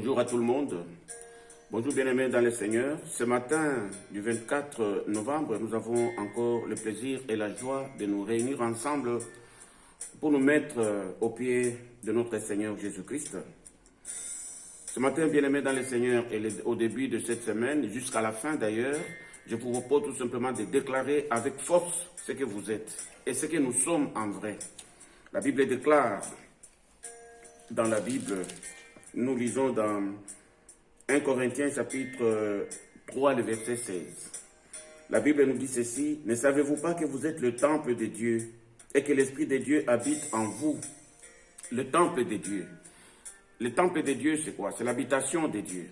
Bonjour à tout le monde. Bonjour bien-aimés dans le Seigneur. Ce matin du 24 novembre, nous avons encore le plaisir et la joie de nous réunir ensemble pour nous mettre au pied de notre Seigneur Jésus-Christ. Ce matin, bien-aimés dans le Seigneur, et au début de cette semaine, jusqu'à la fin d'ailleurs, je vous propose tout simplement de déclarer avec force ce que vous êtes et ce que nous sommes en vrai. La Bible déclare dans la Bible, nous lisons dans 1 Corinthiens chapitre 3, le verset 16. La Bible nous dit ceci: ne savez-vous pas que vous êtes le temple de Dieu et que l'Esprit de Dieu habite en vous? Le temple de Dieu. Le temple de Dieu, c'est quoi? C'est l'habitation de Dieu.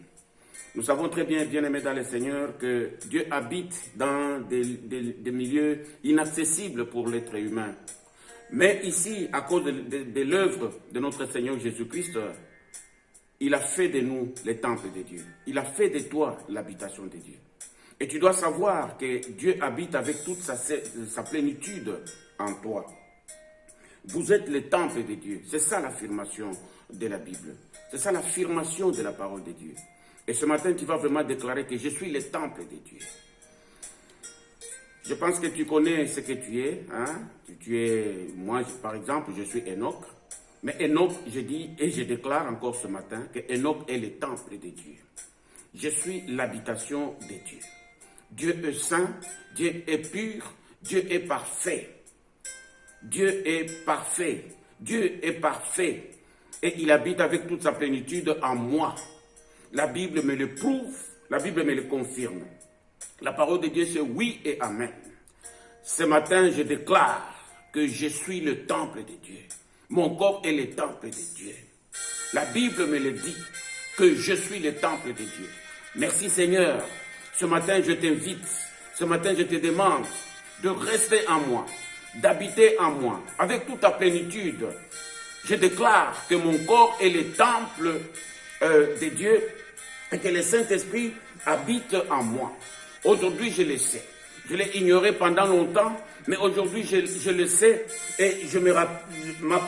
Nous savons très bien, bien-aimés dans le Seigneur, que Dieu habite dans des milieux inaccessibles pour l'être humain. Mais ici, à cause de l'œuvre de notre Seigneur Jésus-Christ, il a fait de nous les temples de Dieu. Il a fait de toi l'habitation de Dieu. Et tu dois savoir que Dieu habite avec toute sa plénitude en toi. Vous êtes les temples de Dieu. C'est ça l'affirmation de la Bible. C'est ça l'affirmation de la parole de Dieu. Et ce matin, tu vas vraiment déclarer que je suis le temple de Dieu. Je pense que tu connais ce que tu es. Hein? Moi, par exemple, je suis Enoch. Mais Enoch, je dis et je déclare encore ce matin que Enoch est le temple de Dieu. Je suis l'habitation de Dieu. Dieu est saint, Dieu est pur, Dieu est parfait. Dieu est parfait. Dieu est parfait. Et il habite avec toute sa plénitude en moi. La Bible me le prouve, la Bible me le confirme. La parole de Dieu, c'est oui et amen. Ce matin, je déclare que je suis le temple de Dieu. Mon corps est le temple de Dieu. La Bible me le dit, que je suis le temple de Dieu. Merci Seigneur. Ce matin, je t'invite, ce matin, je te demande de rester en moi, d'habiter en moi, avec toute ta plénitude. Je déclare que mon corps est le temple de Dieu et que le Saint-Esprit habite en moi. Aujourd'hui, je le sais. Je l'ai ignoré pendant longtemps, mais aujourd'hui, je le sais et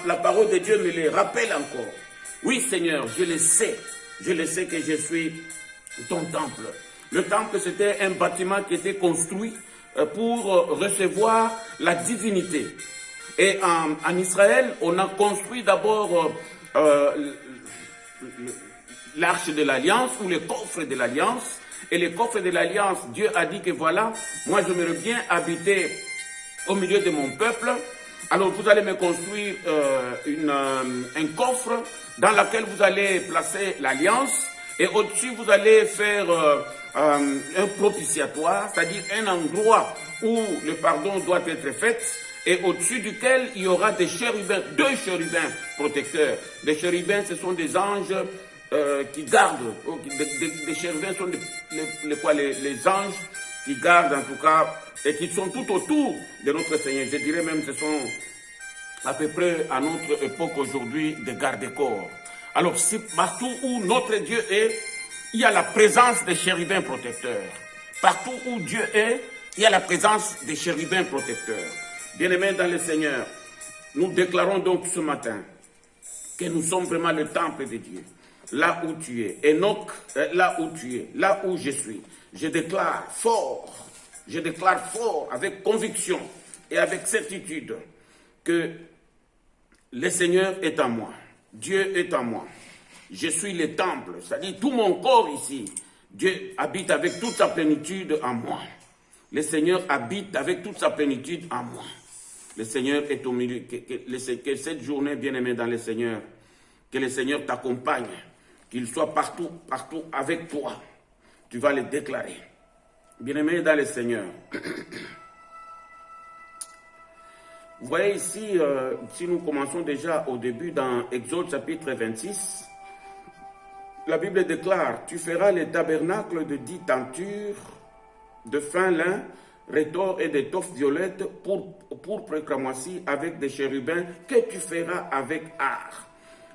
la parole de Dieu me le rappelle encore. Oui, Seigneur, je le sais. Je le sais que je suis ton temple. Le temple, c'était un bâtiment qui était construit pour recevoir la divinité. Et en Israël, on a construit d'abord l'arche de l'alliance ou le coffre de l'alliance. Et le coffre de l'alliance, Dieu a dit que voilà, moi j'aimerais bien habiter au milieu de mon peuple. Alors vous allez me construire un coffre dans lequel vous allez placer l'alliance. Et au-dessus, vous allez faire un propitiatoire, c'est-à-dire un endroit où le pardon doit être fait. Et au-dessus duquel il y aura des chérubins, 2 chérubins protecteurs. Les chérubins, ce sont des anges qui gardent, des chérubins sont les anges qui gardent en tout cas, et qui sont tout autour de notre Seigneur. Je dirais même que ce sont à peu près à notre époque aujourd'hui des gardes-corps. Alors partout où notre Dieu est, il y a la présence des chérubins protecteurs. Partout où Dieu est, il y a la présence des chérubins protecteurs. Bien-aimés dans le Seigneur, nous déclarons donc ce matin que nous sommes vraiment le temple de Dieu. Là où tu es, Enoch, là où tu es, là où je suis, je déclare fort, avec conviction et avec certitude que le Seigneur est en moi, Dieu est en moi. Je suis le temple, c'est-à-dire tout mon corps ici, Dieu habite avec toute sa plénitude en moi. Le Seigneur habite avec toute sa plénitude en moi. Le Seigneur est au milieu, que cette journée, bien-aimée dans le Seigneur, que le Seigneur t'accompagne, qu'il soit partout avec toi. Tu vas le déclarer. Bien-aimé dans le Seigneur. Vous voyez ici, si nous commençons déjà au début dans Exode chapitre 26, la Bible déclare: tu feras les tabernacles de 10 tentures de fin lin, retors et d'étoffes violettes pour cramoisi avec des chérubins que tu feras avec art.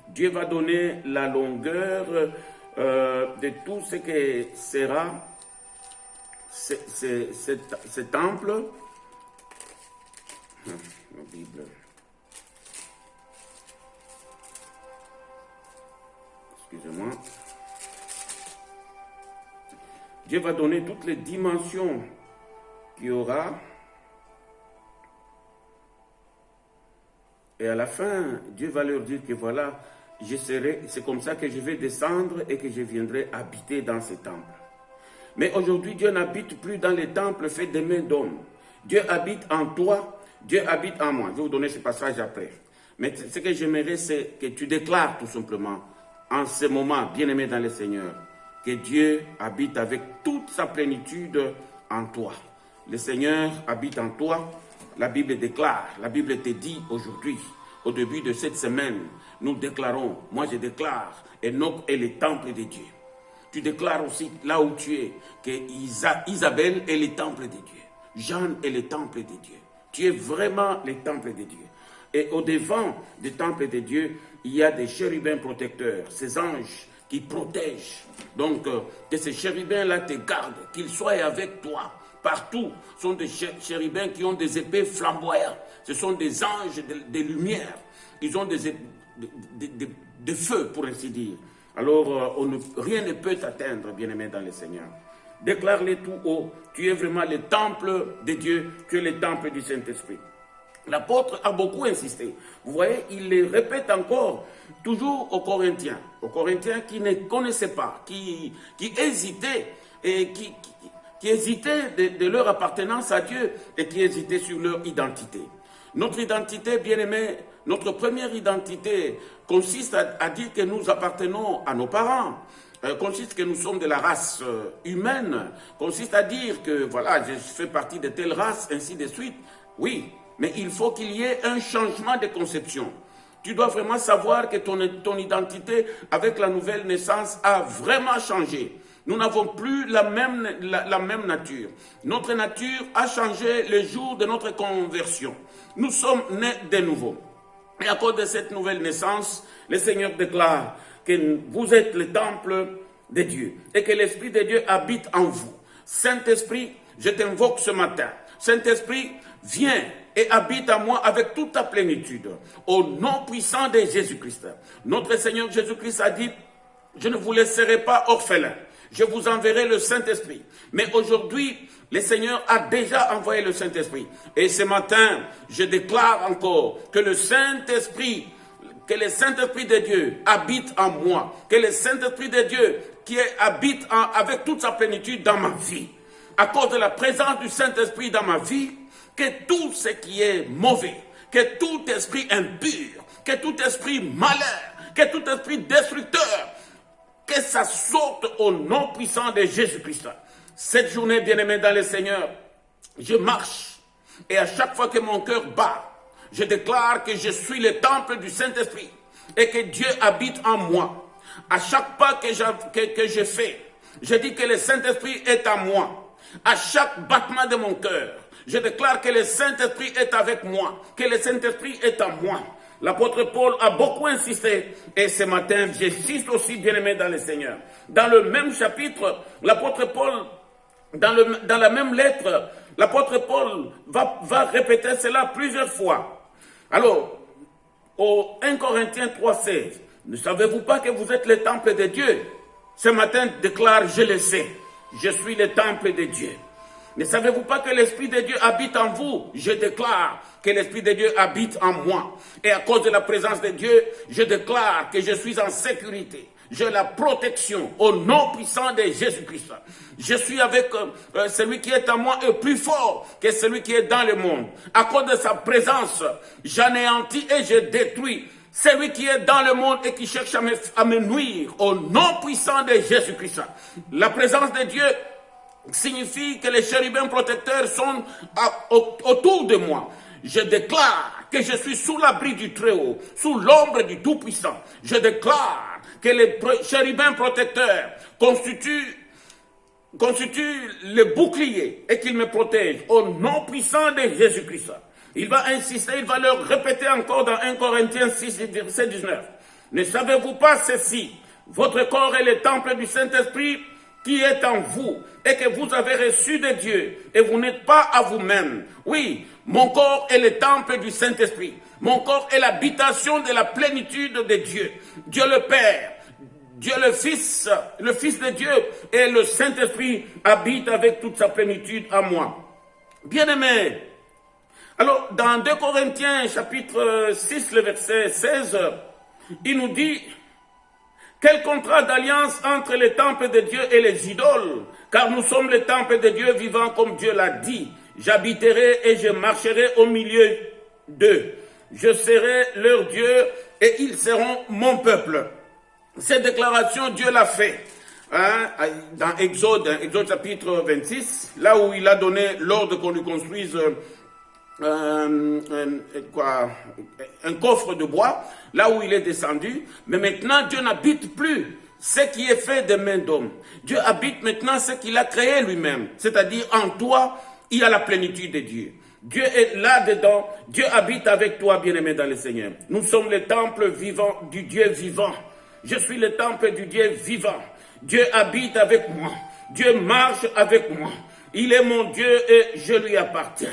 Dieu va donner la longueur de tout ce que sera ce temple. La Bible. Excusez-moi. Dieu va donner toutes les dimensions qu'il y aura. Et à la fin, Dieu va leur dire que voilà, c'est comme ça que je vais descendre et que je viendrai habiter dans ces temples. Mais aujourd'hui, Dieu n'habite plus dans les temples faits des mains d'hommes. Dieu habite en toi, Dieu habite en moi. Je vais vous donner ce passage après. Mais ce que j'aimerais, c'est que tu déclares tout simplement, en ce moment, bien-aimé dans le Seigneur, que Dieu habite avec toute sa plénitude en toi. Le Seigneur habite en toi. La Bible déclare, la Bible te dit aujourd'hui, au début de cette semaine, nous déclarons, moi je déclare, Enoch est le temple de Dieu. Tu déclares aussi, là où tu es, que Isabelle est le temple de Dieu. Jeanne est le temple de Dieu. Tu es vraiment le temple de Dieu. Et au-devant du temple de Dieu, il y a des chérubins protecteurs, ces anges qui protègent. Donc, que ces chérubins-là te gardent, qu'ils soient avec toi. Partout, ce sont des chérubins qui ont des épées flamboyantes. Ce sont des anges de lumière. Ils ont des feux, pour ainsi dire. Alors, rien ne peut t'atteindre, bien-aimé dans le Seigneur. Déclare-les tout haut. Tu es vraiment le temple de Dieu. Tu es le temple du Saint-Esprit. L'apôtre a beaucoup insisté. Vous voyez, il le répète encore, toujours aux Corinthiens. Aux Corinthiens qui ne connaissaient pas, qui hésitaient et qui hésitaient de leur appartenance à Dieu et qui hésitaient sur leur identité. Notre identité, bien-aimés, notre première identité consiste à dire que nous appartenons à nos parents, consiste que nous sommes de la race humaine, consiste à dire que, voilà, je fais partie de telle race, ainsi de suite. Oui, mais il faut qu'il y ait un changement de conception. Tu dois vraiment savoir que ton identité, avec la nouvelle naissance, a vraiment changé. Nous n'avons plus la même nature. Notre nature a changé le jour de notre conversion. Nous sommes nés de nouveau. Et à cause de cette nouvelle naissance, le Seigneur déclare que vous êtes le temple de Dieu et que l'Esprit de Dieu habite en vous. Saint-Esprit, je t'invoque ce matin. Saint-Esprit, viens et habite en moi avec toute ta plénitude. Au nom puissant de Jésus-Christ. Notre Seigneur Jésus-Christ a dit, je ne vous laisserai pas orphelins. Je vous enverrai le Saint-Esprit. Mais aujourd'hui, le Seigneur a déjà envoyé le Saint-Esprit. Et ce matin, je déclare encore que le Saint-Esprit de Dieu habite en moi. Que le Saint-Esprit de Dieu qui habite avec toute sa plénitude dans ma vie. À cause de la présence du Saint-Esprit dans ma vie, que tout ce qui est mauvais, que tout esprit impur, que tout esprit malheur, que tout esprit destructeur, que ça sorte au nom puissant de Jésus-Christ. Cette journée, bien-aimé dans le Seigneur, je marche et à chaque fois que mon cœur bat, je déclare que je suis le temple du Saint-Esprit et que Dieu habite en moi. À chaque pas que je fais, je dis que le Saint-Esprit est en moi. À chaque battement de mon cœur, je déclare que le Saint-Esprit est avec moi, que le Saint-Esprit est en moi. L'apôtre Paul a beaucoup insisté et ce matin, j'insiste aussi, bien-aimé dans le Seigneur. Dans le même chapitre, l'apôtre Paul, dans la même lettre, l'apôtre Paul va répéter cela plusieurs fois. Alors, au 1 Corinthiens 3,16, ne savez-vous pas que vous êtes le temple de Dieu? Ce matin, déclare, je le sais, je suis le temple de Dieu. Ne savez-vous pas que l'Esprit de Dieu habite en vous? Je déclare que l'Esprit de Dieu habite en moi. Et à cause de la présence de Dieu, je déclare que je suis en sécurité. J'ai la protection au nom puissant de Jésus-Christ. Je suis avec celui qui est en moi est plus fort que celui qui est dans le monde. À cause de sa présence, j'anéantis et je détruis celui qui est dans le monde et qui cherche à me nuire au nom puissant de Jésus-Christ. La présence de Dieu signifie que les chérubins protecteurs sont autour de moi. Je déclare que je suis sous l'abri du Très-Haut, sous l'ombre du Tout-Puissant. Je déclare que les chérubins protecteurs constituent le bouclier et qu'ils me protègent au nom puissant de Jésus-Christ. Il va insister, il va leur répéter encore dans 1 Corinthiens 6, verset 19. Ne savez-vous pas ceci? Votre corps est le temple du Saint-Esprit qui est en vous et que vous avez reçu de Dieu et vous n'êtes pas à vous-même. Oui, mon corps est le temple du Saint-Esprit. Mon corps est l'habitation de la plénitude de Dieu. Dieu le Père, Dieu le Fils de Dieu et le Saint-Esprit habitent avec toute sa plénitude en moi. Bien-aimés, alors dans 2 Corinthiens chapitre 6, le verset 16, il nous dit: quel contrat d'alliance entre les temples de Dieu et les idoles, car nous sommes les temples de Dieu vivant comme Dieu l'a dit. J'habiterai et je marcherai au milieu d'eux. Je serai leur Dieu et ils seront mon peuple. Cette déclaration, Dieu l'a fait dans Exode chapitre 26, là où il a donné l'ordre qu'on lui construise un coffre de bois, là où il est descendu. Mais maintenant, Dieu n'habite plus ce qui est fait de main d'homme. Dieu habite maintenant ce qu'il a créé lui-même. C'est-à-dire, en toi, il y a la plénitude de Dieu. Dieu est là-dedans. Dieu habite avec toi, bien-aimé dans le Seigneur. Nous sommes le temple vivant du Dieu vivant. Je suis le temple du Dieu vivant. Dieu habite avec moi. Dieu marche avec moi. Il est mon Dieu et je lui appartiens.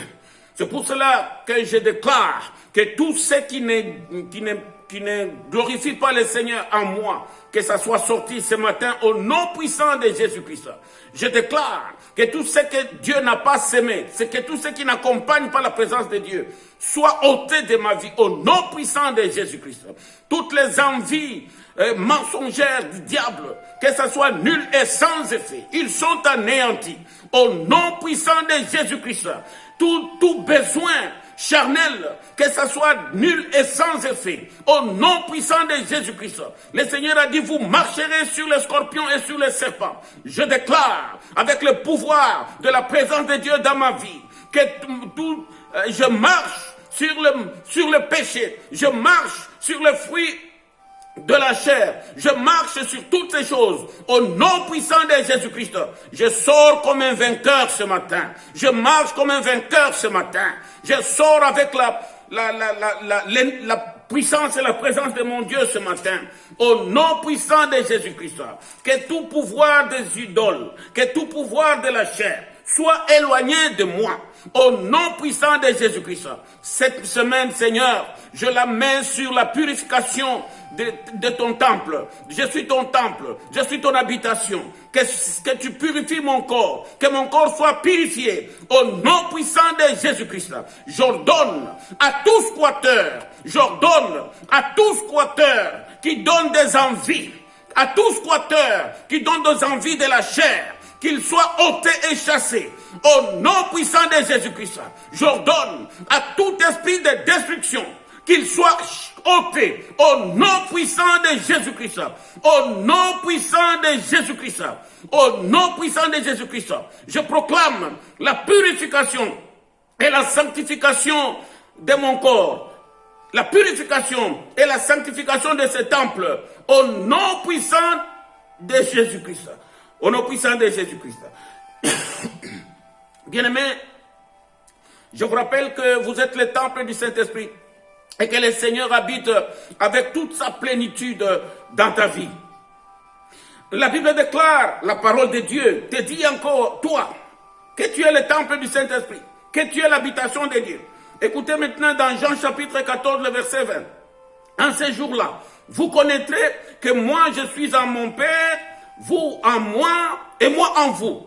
C'est pour cela que je déclare que tout ce qui ne glorifie pas le Seigneur en moi, que ça soit sorti ce matin au nom puissant de Jésus-Christ. Je déclare que tout ce que Dieu n'a pas semé, c'est que tout ce qui n'accompagne pas la présence de Dieu, soit ôté de ma vie au nom puissant de Jésus-Christ. Toutes les envies mensongères du diable, que ça soit nul et sans effet, ils sont anéantis au nom puissant de Jésus-Christ. Tout besoin charnel, que ça soit nul et sans effet, au nom puissant de Jésus-Christ. Le Seigneur a dit: vous marcherez sur les scorpions et sur les serpents. Je déclare, avec le pouvoir de la présence de Dieu dans ma vie, que je marche sur le péché, je marche sur le fruit de la chair, je marche sur toutes ces choses au nom puissant de Jésus-Christ. Je sors comme un vainqueur ce matin, je marche comme un vainqueur ce matin, je sors avec la puissance et la présence de mon Dieu ce matin, au nom puissant de Jésus-Christ. Que tout pouvoir des idoles, que tout pouvoir de la chair soit éloigné de moi, au nom puissant de Jésus-Christ. Cette semaine, Seigneur, je la mets sur la purification de ton temple. Je suis ton temple, je suis ton habitation. Que tu purifies mon corps, que mon corps soit purifié, au nom puissant de Jésus-Christ. J'ordonne à tout squatteur qui donne des envies, à tout squatteur qui donne des envies de la chair, qu'il soit ôté et chassé, au nom puissant de Jésus-Christ. J'ordonne à tout esprit de destruction qu'il soit ôté, au nom puissant de Jésus-Christ. Au nom puissant de Jésus-Christ. Au nom puissant de Jésus-Christ. Je proclame la purification et la sanctification de mon corps. La purification et la sanctification de ce temple, au nom puissant de Jésus-Christ. Au nom puissant de Jésus-Christ. Bien-aimés, je vous rappelle que vous êtes le temple du Saint-Esprit et que le Seigneur habite avec toute sa plénitude dans ta vie. La Bible déclare, la parole de Dieu te dit encore, toi, que tu es le temple du Saint-Esprit, que tu es l'habitation de Dieu. Écoutez maintenant dans Jean chapitre 14, le verset 20. En ces jours-là, vous connaîtrez que moi je suis en mon Père, vous en moi et moi en vous.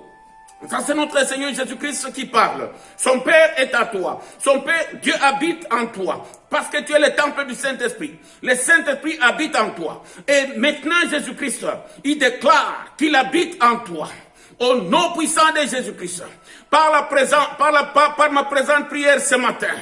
Ça, c'est notre Seigneur Jésus-Christ qui parle. Son Père est à toi. Son Père, Dieu habite en toi. Parce que tu es le temple du Saint-Esprit. Le Saint-Esprit habite en toi. Et maintenant, Jésus-Christ, il déclare qu'il habite en toi. Au nom puissant de Jésus-Christ. Par ma présente prière ce matin,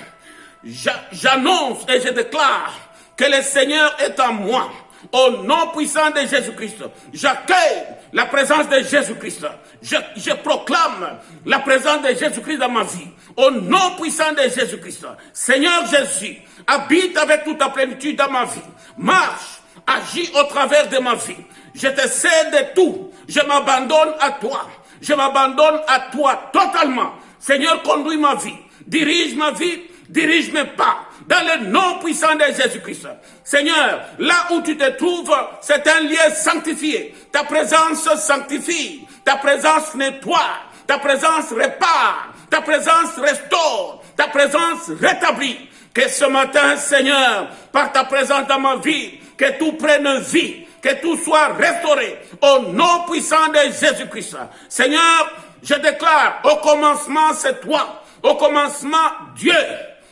j'annonce et je déclare que le Seigneur est en moi. Au nom puissant de Jésus-Christ, j'accueille la présence de Jésus-Christ. Je proclame la présence de Jésus-Christ dans ma vie. Au nom puissant de Jésus-Christ. Seigneur Jésus, habite avec toute ta plénitude dans ma vie. Marche, agis au travers de ma vie. Je te cède de tout. Je m'abandonne à toi. Je m'abandonne à toi totalement. Seigneur, conduis ma vie. Dirige ma vie. Dirige mes pas. Dans le nom puissant de Jésus-Christ. Seigneur, là où tu te trouves, c'est un lieu sanctifié. Ta présence sanctifie. Ta présence nettoie. Ta présence répare. Ta présence restaure. Ta présence rétablit. Que ce matin, Seigneur, par ta présence dans ma vie, que tout prenne vie. que tout soit restauré au nom puissant de Jésus-Christ. Seigneur, je déclare, au commencement c'est toi, au commencement Dieu,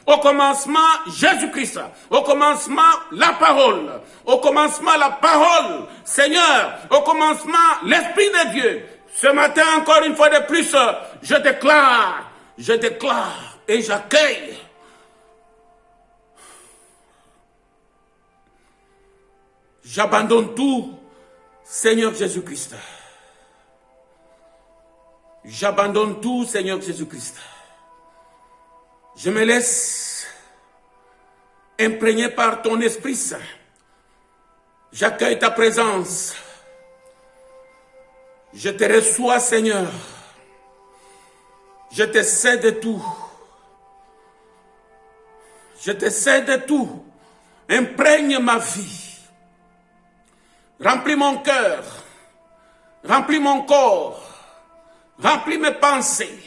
au commencement Jésus-Christ, au commencement la parole, au commencement la parole, Seigneur, au commencement l'Esprit de Dieu. Ce matin, encore une fois de plus, je déclare et j'accueille. J'abandonne tout, Seigneur Jésus-Christ. J'abandonne tout, Seigneur Jésus-Christ. Je me laisse imprégner par ton Esprit Saint. J'accueille ta présence. Je te reçois, Seigneur. Je te cède tout. Je te cède tout. Imprègne ma vie. Remplis mon cœur. Remplis mon corps. Remplis mes pensées.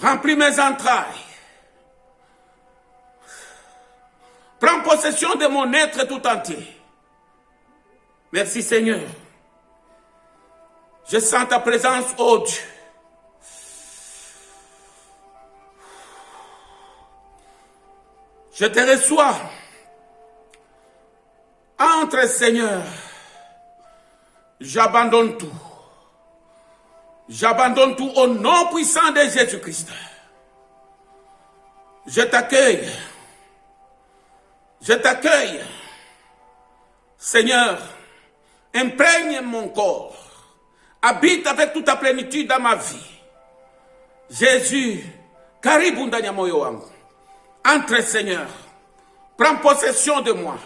Remplis mes entrailles. Prends possession de mon être tout entier. Merci Seigneur. Je sens ta présence, ô Dieu. Je te reçois. Entre Seigneur. J'abandonne tout. J'abandonne tout au nom puissant de Jésus-Christ. Je t'accueille. Je t'accueille. Seigneur, imprègne mon corps. Habite avec toute ta plénitude dans ma vie. Jésus, karibu ndani ya moyo wangu. Entre Seigneur. Prends possession de moi.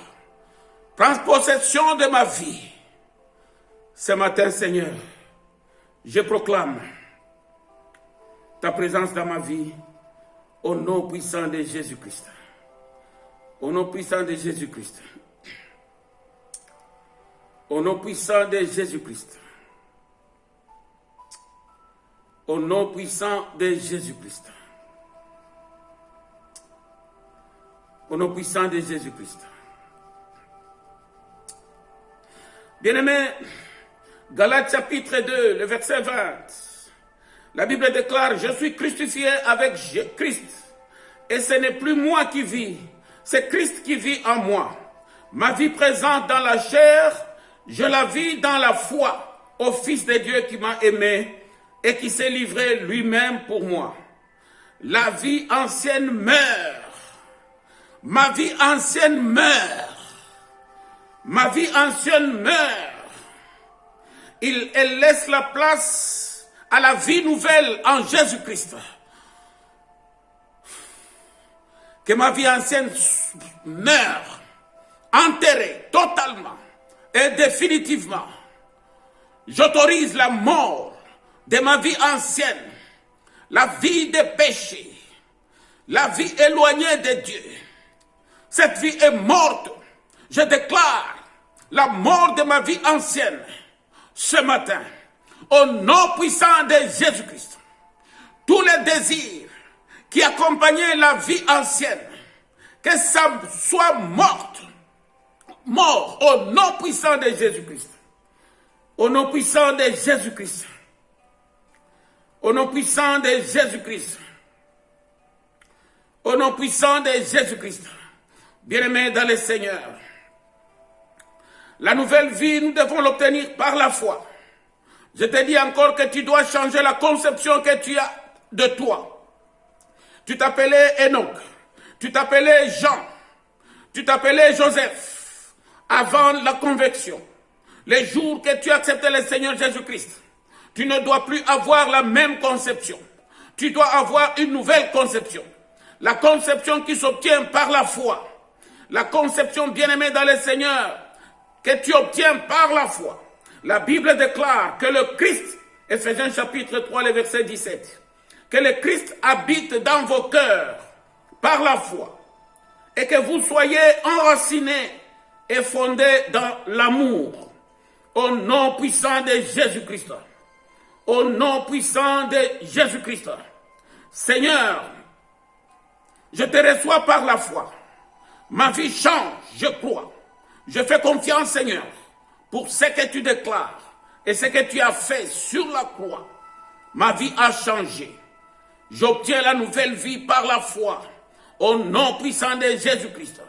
Prends possession de ma vie. Ce matin, Seigneur, je proclame ta présence dans ma vie au nom puissant de Jésus-Christ. Au nom puissant de Jésus-Christ. Au nom puissant de Jésus-Christ. Au nom puissant de Jésus-Christ. Au nom puissant de Jésus-Christ. Bien-aimés, Galates chapitre 2, le verset 20. La Bible déclare, je suis crucifié avec Christ. Et ce n'est plus moi qui vis, c'est Christ qui vit en moi. Ma vie présente dans la chair, je la vis dans la foi au Fils de Dieu qui m'a aimé et qui s'est livré lui-même pour moi. La vie ancienne meurt. Ma vie ancienne meurt. Ma vie ancienne meurt. Elle laisse la place à la vie nouvelle en Jésus-Christ. Que ma vie ancienne meure, enterrée totalement et définitivement. J'autorise la mort de ma vie ancienne, la vie de péché, la vie éloignée de Dieu. Cette vie est morte. Je déclare la mort de ma vie ancienne ce matin, au nom puissant de Jésus-Christ. Tous les désirs qui accompagnaient la vie ancienne, que ça soit mort au nom puissant de Jésus-Christ. Au nom puissant de Jésus-Christ. Au nom puissant de Jésus-Christ. Au nom puissant de Jésus-Christ. Bien-aimés dans le Seigneur, la nouvelle vie, nous devons l'obtenir par la foi. Je te dis encore que tu dois changer la conception que tu as de toi. Tu t'appelais Enoch, tu t'appelais Jean, tu t'appelais Joseph avant la conversion. Les jours que tu acceptais le Seigneur Jésus-Christ, tu ne dois plus avoir la même conception. Tu dois avoir une nouvelle conception. La conception qui s'obtient par la foi. La conception bien-aimée dans le Seigneur que tu obtiens par la foi. La Bible déclare que le Christ, Ephésiens chapitre 3, le verset 17, que le Christ habite dans vos cœurs par la foi et que vous soyez enracinés et fondés dans l'amour au nom puissant de Jésus-Christ. Au nom puissant de Jésus-Christ. Seigneur, je te reçois par la foi. Ma vie change, je crois. Je fais confiance, Seigneur, pour ce que tu déclares et ce que tu as fait sur la croix. Ma vie a changé. J'obtiens la nouvelle vie par la foi, au nom puissant de Jésus-Christ.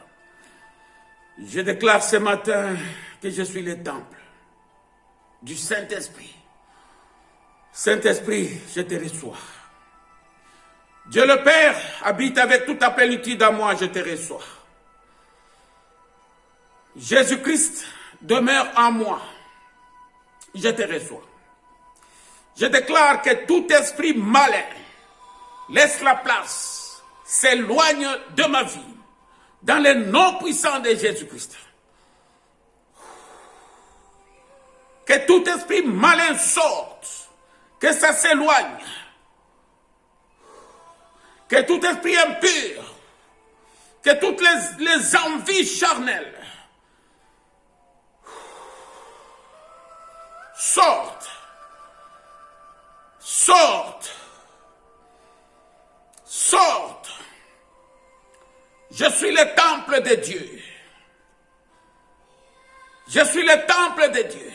Je déclare ce matin que je suis le temple du Saint-Esprit. Saint-Esprit, je te reçois. Dieu le Père habite avec toute ta plénitude en moi, je te reçois. Jésus-Christ demeure en moi, je te reçois. Je déclare que tout esprit malin laisse la place, s'éloigne de ma vie, dans le nom puissant de Jésus-Christ. Que tout esprit malin sorte, que ça s'éloigne. Que tout esprit impur, que toutes les envies charnelles sortent, sortent, sortent. Je suis le temple de Dieu. Je suis le temple de Dieu.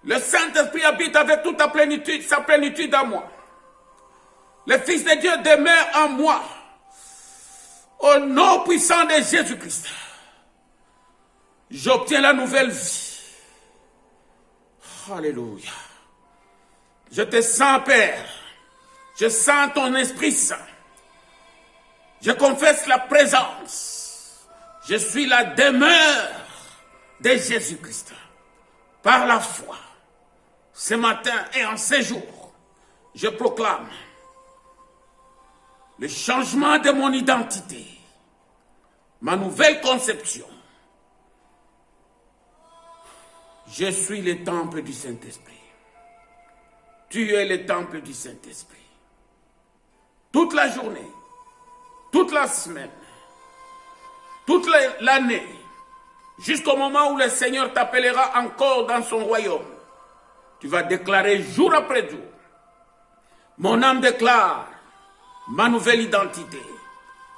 Le Saint-Esprit habite avec toute sa plénitude en moi. Le Fils de Dieu demeure en moi. Au nom puissant de Jésus-Christ, j'obtiens la nouvelle vie. Alléluia. Je te sens, Père. Je sens ton Esprit Saint. Je confesse la présence. Je suis la demeure de Jésus-Christ. Par la foi, ce matin et en ce jour, je proclame le changement de mon identité, ma nouvelle conception. Je suis le temple du Saint-Esprit. Tu es le temple du Saint-Esprit. Toute la journée, toute la semaine, toute l'année, jusqu'au moment où le Seigneur t'appellera encore dans son royaume, tu vas déclarer jour après jour, mon âme déclare ma nouvelle identité.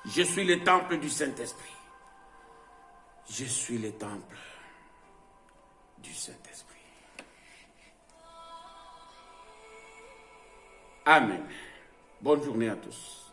Je suis le temple du Saint-Esprit. Je suis le temple du Saint-Esprit. Amen. Bonne journée à tous.